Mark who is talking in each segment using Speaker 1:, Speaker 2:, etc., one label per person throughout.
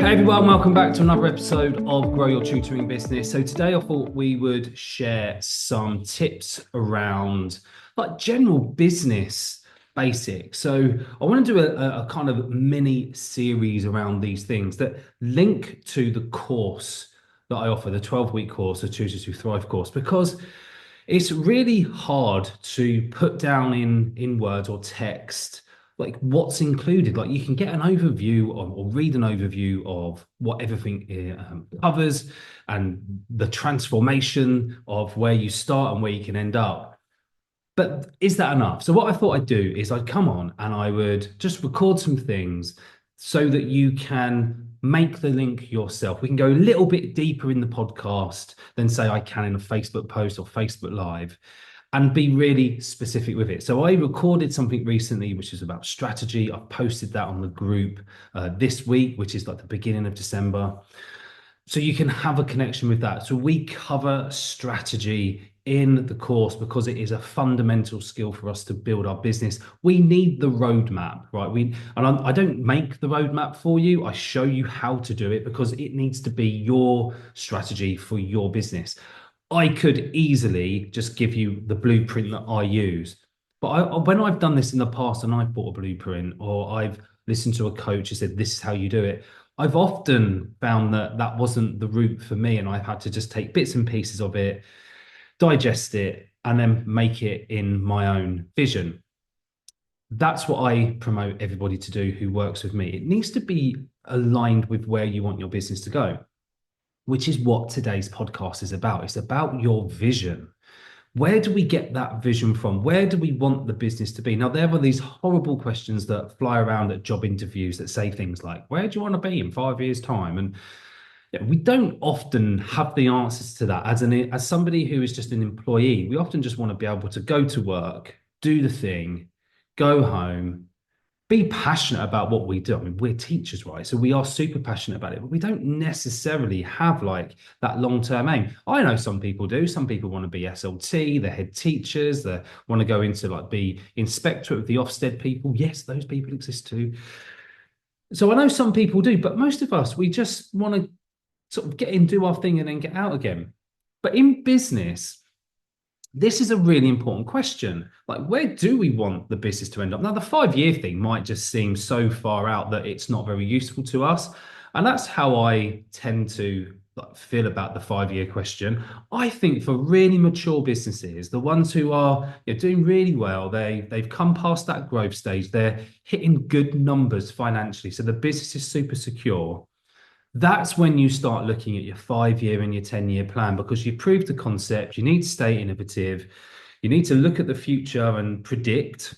Speaker 1: Hey everyone, welcome back to another episode of Grow Your Tutoring Business. So today I thought we would share some tips around like general business basics. So I want to do a kind of mini series around these things that link to the course that I offer, the 12-week course, the Tutor to Thrive course, because it's really hard to put down in words or text like what's included. Like you can get an overview or read an overview of what everything covers and the transformation of where you start and where you can end up. But is that enough? So what I thought I'd do is I'd come on and I would just record some things so that you can make the link yourself. We can go a little bit deeper in the podcast than say I can in a Facebook post or Facebook Live and be really specific with it. So I recorded something recently, which is about strategy. I've posted that on the group this week, which is like the beginning of December. So you can have a connection with that. So we cover strategy in the course because it is a fundamental skill for us to build our business. We need the roadmap, right? I don't make the roadmap for you. I show you how to do it because it needs to be your strategy for your business. I could easily just give you the blueprint that I use. But when I've done this in the past and I've bought a blueprint or I've listened to a coach who said, this is how you do it, I've often found that that wasn't the route for me. And I've had to just take bits and pieces of it, digest it, and then make it in my own vision. That's what I promote everybody to do who works with me. It needs to be aligned with where you want your business to go, which is what today's podcast is about. It's about your vision. Where do we get that vision from? Where do we want the business to be? Now, there are these horrible questions that fly around at job interviews that say things like, where do you want to be in 5 years' time? And we don't often have the answers to that. As somebody who is just an employee, we often just want to be able to go to work, do the thing, go home, be passionate about what we do. I mean, we're teachers, right? So we are super passionate about it, but we don't necessarily have like that long-term aim. I know some people do. Some people want to be SLT, they're head teachers, they want to go into like be inspector of the Ofsted people. Yes, those people exist too. So I know some people do, but most of us, we just want to sort of get in, do our thing, and then get out again. But in business, this is a really important question. Like, where do we want the business to end up? Now, the 5 year thing might just seem so far out that it's not very useful to us. And that's how I tend to feel about the 5 year question. I think for really mature businesses, the ones who are doing really well, they've come past that growth stage, they're hitting good numbers financially. So the business is super secure. That's when you start looking at your 5 year and your 10 year plan because you've proved the concept. You need to stay innovative. You need to look at the future and predict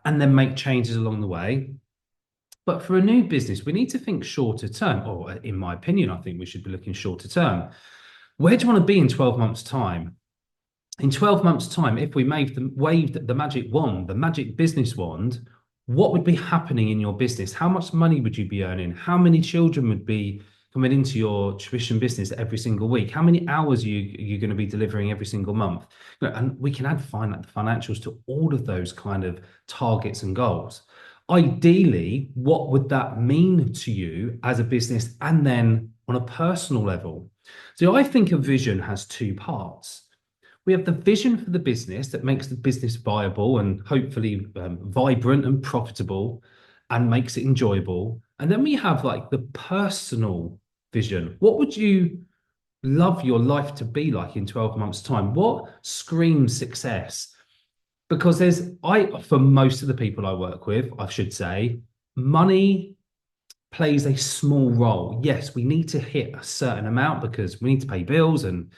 Speaker 1: and then make changes along the way. But for a new business, we need to think shorter term, or in my opinion, I think we should be looking shorter term. Where do you want to be in 12 months' time? In 12 months' time, if we waved the magic wand, the magic business wand, what would be happening in your business? How much money would you be earning? How many children would be coming into your tuition business every single week? How many hours are you going to be delivering every single month? And we can add financials to all of those kind of targets and goals. Ideally, what would that mean to you as a business and then on a personal level? So I think a vision has two parts. We have the vision for the business that makes the business viable and hopefully vibrant and profitable and makes it enjoyable. And then we have like the personal vision. What would you love your life to be like in 12 months' time? What screams success? Because for most of the people I work with, I should say, money plays a small role. Yes, we need to hit a certain amount because we need to pay bills and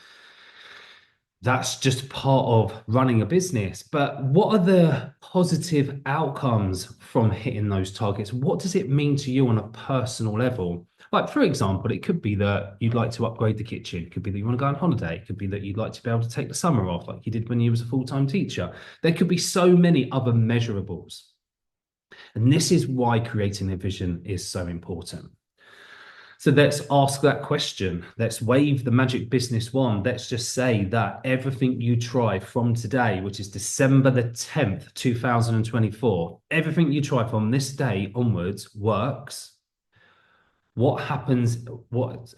Speaker 1: that's just part of running a business. But what are the positive outcomes from hitting those targets? What does it mean to you on a personal level? Like, for example, it could be that you'd like to upgrade the kitchen. It could be that you want to go on holiday. It could be that you'd like to be able to take the summer off like you did when you was a full-time teacher. There could be so many other measurables. And this is why creating a vision is so important. So let's ask that question. Let's wave the magic business wand. Let's just say that everything you try from today, which is December the 10th, 2024, everything you try from this day onwards works. what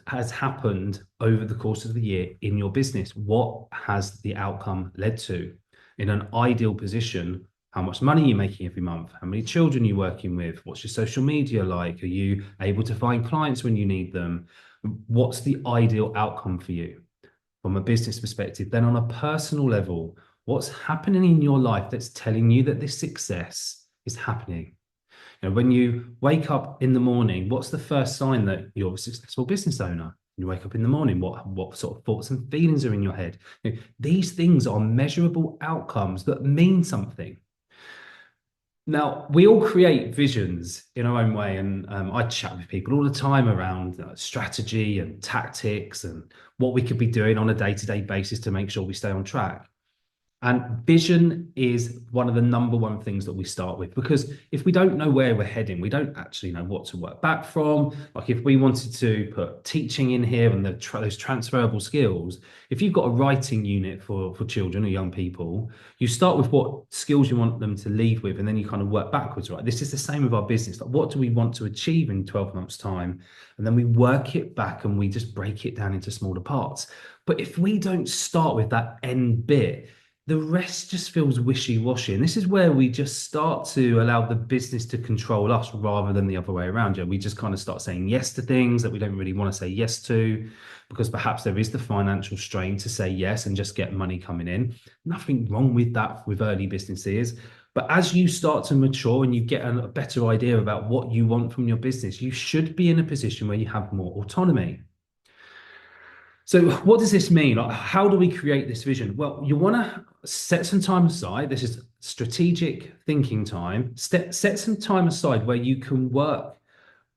Speaker 1: has happened over the course of the year in your business? What has the outcome led to? In an ideal position, how much money are you making every month? How many children are you working with? What's your social media like? Are you able to find clients when you need them? What's the ideal outcome for you from a business perspective? Then, on a personal level, what's happening in your life that's telling you that this success is happening? When you wake up in the morning, what's the first sign that you're a successful business owner? You wake up in the morning, what sort of thoughts and feelings are in your head? These things are measurable outcomes that mean something. Now, we all create visions in our own way, and I chat with people all the time around strategy and tactics and what we could be doing on a day-to-day basis to make sure we stay on track. And vision is one of the number one things that we start with, because if we don't know where we're heading, we don't actually know what to work back from. Like if we wanted to put teaching in here and those transferable skills, if you've got a writing unit for children or young people, you start with what skills you want them to leave with, and then you kind of work backwards, right? This is the same with our business. Like, what do we want to achieve in 12 months' time? And then we work it back and we just break it down into smaller parts. But if we don't start with that end bit, the rest just feels wishy-washy. And this is where we just start to allow the business to control us rather than the other way around. We just kind of start saying yes to things that we don't really want to say yes to, because perhaps there is the financial strain to say yes and just get money coming in. Nothing wrong with that with early businesses. But as you start to mature and you get a better idea about what you want from your business, you should be in a position where you have more autonomy. So what does this mean? Like, how do we create this vision? Well, you want to set some time aside. This is strategic thinking time. Set some time aside where you can work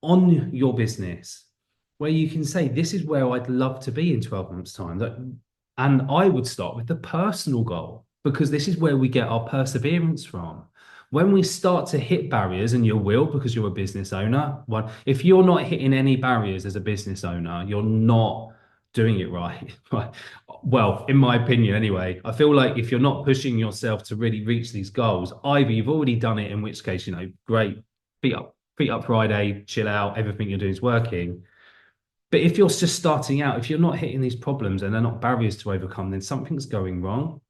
Speaker 1: on your business, where you can say, this is where I'd love to be in 12 months' time. And I would start with the personal goal, because this is where we get our perseverance from. When we start to hit barriers, and you will because you're a business owner, if you're not hitting any barriers as a business owner, you're not doing it right. Well, in my opinion, anyway, I feel like if you're not pushing yourself to really reach these goals, either you've already done it, in which case, great, feet up Friday, chill out, everything you're doing is working. But if you're just starting out, if you're not hitting these problems and they're not barriers to overcome, then something's going wrong.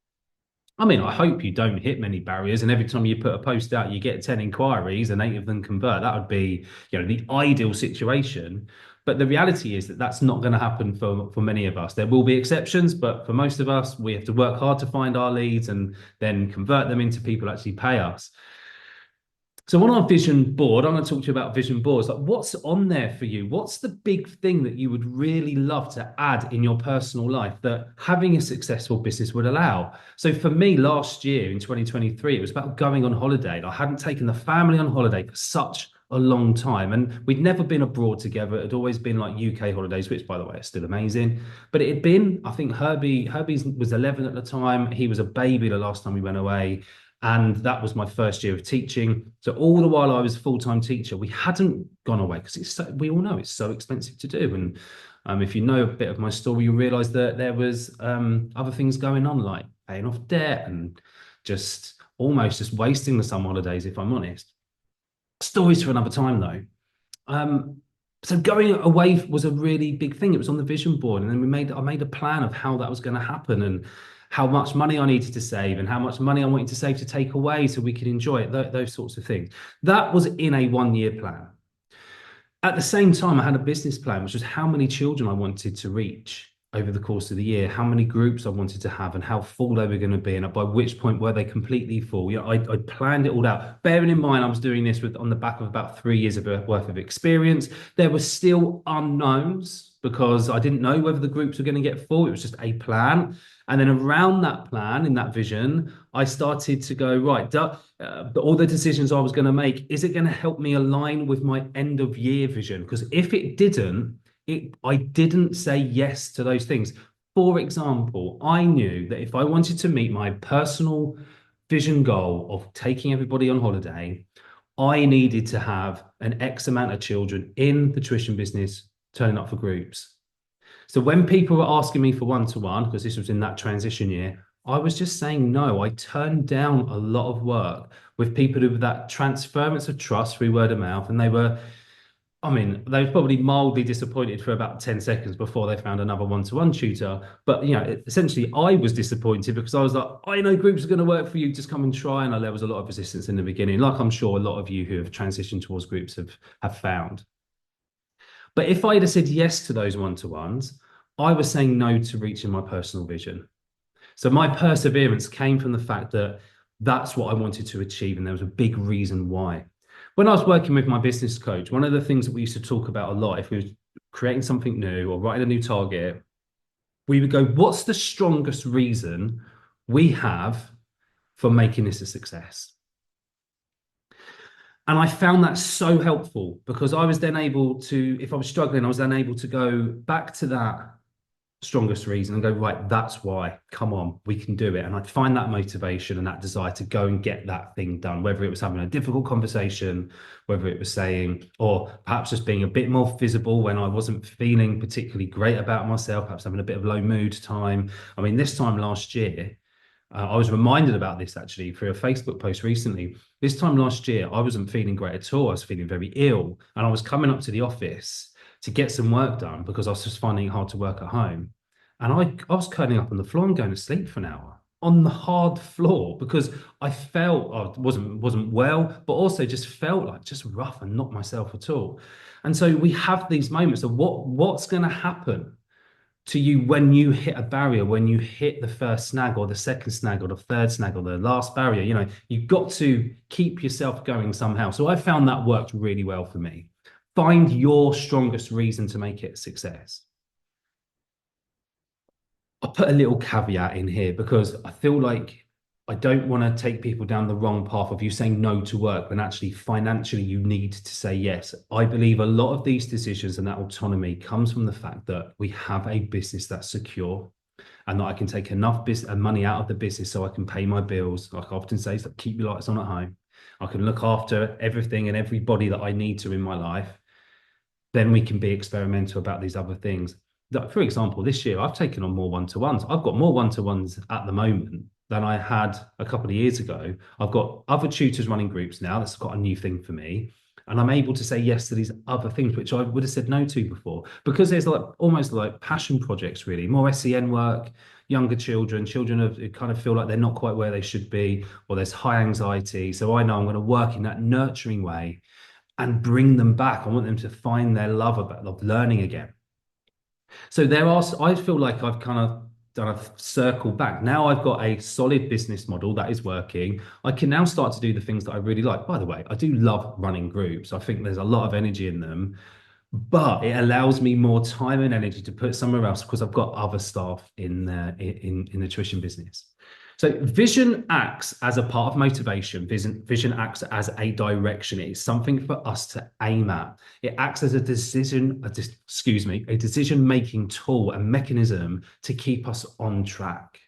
Speaker 1: I mean, I hope you don't hit many barriers, and every time you put a post out, you get 10 inquiries and 8 of them convert. That would be, the ideal situation. But the reality is that that's not going to happen for many of us. There will be exceptions, but for most of us, we have to work hard to find our leads and then convert them into people who actually pay us. So on our vision board, I'm going to talk to you about vision boards. Like, what's on there for you? What's the big thing that you would really love to add in your personal life that having a successful business would allow? So for me, last year in 2023, it was about going on holiday. I hadn't taken the family on holiday for such a long time, and we'd never been abroad together. It had always been like UK holidays, which, by the way, is still amazing. But it had been, I think Herbie's was 11 at the time. He was a baby the last time we went away. And that was my first year of teaching. So all the while I was a full-time teacher, we hadn't gone away because we all know it's so expensive to do. And if you know a bit of my story, you realise that there was other things going on, like paying off debt and just almost just wasting the summer holidays, if I'm honest. Stories for another time, though. So going away was a really big thing. It was on the vision board, and then I made a plan of how that was going to happen and how much money I needed to save and how much money I wanted to save to take away so we could enjoy it, those sorts of things. That was in a 1-year plan. At the same time, I had a business plan, which was how many children I wanted to reach over the course of the year, how many groups I wanted to have, and how full they were going to be, and by which point were they completely full. I planned it all out. Bearing in mind, I was doing this on the back of about 3 years worth of experience. There were still unknowns because I didn't know whether the groups were going to get full. It was just a plan. And then around that plan, in that vision, I started to go, right, all the decisions I was going to make, is it going to help me align with my end of year vision? Because if it didn't, I didn't say yes to those things. For example, I knew that if I wanted to meet my personal vision goal of taking everybody on holiday, I needed to have an X amount of children in the tuition business turning up for groups. So when people were asking me for one-to-one, because this was in that transition year, I was just saying no. I turned down a lot of work with people who were that transference of trust through word of mouth, and they were I mean, they were probably mildly disappointed for about 10 seconds before they found another one-to-one tutor. But, essentially, I was disappointed because I was like, I know groups are going to work for you. Just come and try. And there was a lot of resistance in the beginning, like I'm sure a lot of you who have transitioned towards groups have found. But if I had said yes to those one-to-ones, I was saying no to reaching my personal vision. So my perseverance came from the fact that that's what I wanted to achieve. And there was a big reason why. When I was working with my business coach, one of the things that we used to talk about a lot, if we were creating something new or writing a new target, we would go, what's the strongest reason we have for making this a success? And I found that so helpful because I was then able to, if I was struggling, I was then able to go back to that strongest reason and go, right, that's why, come on, we can do it. And I'd find that motivation and that desire to go and get that thing done, whether it was having a difficult conversation, whether it was saying, or perhaps just being a bit more visible when I wasn't feeling particularly great about myself, perhaps having a bit of low mood time. I mean, this time last year, I was reminded about this actually through a Facebook post recently. This time last year, I wasn't feeling great at all. I was feeling very ill and I was coming up to the office to get some work done because I was just finding it hard to work at home. And I was curling up on the floor and going to sleep for an hour on the hard floor because I felt I wasn't well, but also just felt like just rough and not myself at all. And so we have these moments of what's going to happen to you when you hit a barrier, when you hit the first snag or the second snag or the third snag or the last barrier. You've got to keep yourself going somehow. So I found that worked really well for me. Find your strongest reason to make it a success. I'll put a little caveat in here because I feel like I don't want to take people down the wrong path of you saying no to work when actually financially you need to say yes. I believe a lot of these decisions and that autonomy comes from the fact that we have a business that's secure and that I can take enough money out of the business so I can pay my bills. Like I often say, so keep your lights on at home. I can look after everything and everybody that I need to in my life. Then we can be experimental about these other things. For example, this year I've taken on more one-to-ones. I've got more one-to-ones at the moment than I had a couple of years ago. I've got other tutors running groups now. That's got a new thing for me. And I'm able to say yes to these other things, which I would have said no to before, because there's almost like passion projects, really, more SEN work, younger children who kind of feel like they're not quite where they should be, or there's high anxiety. So I know I'm going to work in that nurturing way and bring them back. I want them to find their love of learning again. So I feel like I've kind of done a circle back. Now I've got a solid business model that is working. I can now start to do the things that I really like. By the way, I do love running groups. I think there's a lot of energy in them, but it allows me more time and energy to put somewhere else because I've got other staff in the tuition business. So vision acts as a part of motivation. Vision acts as a direction. It's something for us to aim at. It acts as a decision-making tool, a mechanism to keep us on track.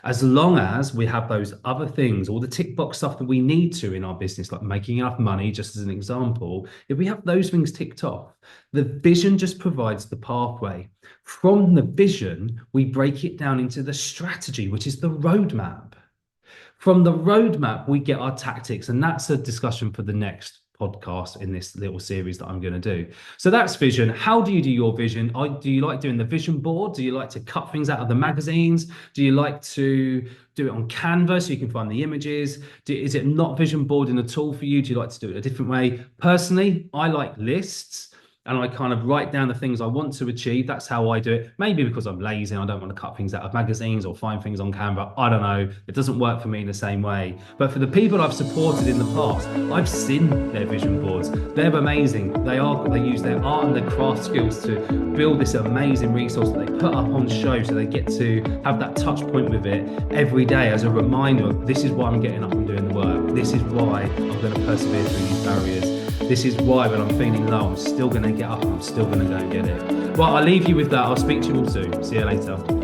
Speaker 1: As long as we have those other things, all the tick box stuff that we need to in our business, like making enough money, just as an example, if we have those things ticked off, the vision just provides the pathway. From the vision, we break it down into the strategy, which is the roadmap. From the roadmap, we get our tactics, and that's a discussion for the next podcast in this little series that I'm going to do. So that's vision. How do you do your vision? Do you like doing the vision board? Do you like to cut things out of the magazines? Do you like to do it on Canva so you can find the images? Is it not vision boarding at all for you? Do you like to do it a different way? Personally, I like lists. And I kind of write down the things I want to achieve. That's how I do it. Maybe because I'm lazy and I don't want to cut things out of magazines or find things on Canva. I don't know. It doesn't work for me in the same way. But for the people I've supported in the past, I've seen their vision boards. They're amazing. They use their art and their craft skills to build this amazing resource that they put up on show so they get to have that touch point with it every day as a reminder of this is why I'm getting up and doing the work. This is why I'm going to persevere through these barriers. This is why when I'm feeling low, I'm still going to get up and I'm still going to go and get it. Well, I'll leave you with that. I'll speak to you all soon. See you later.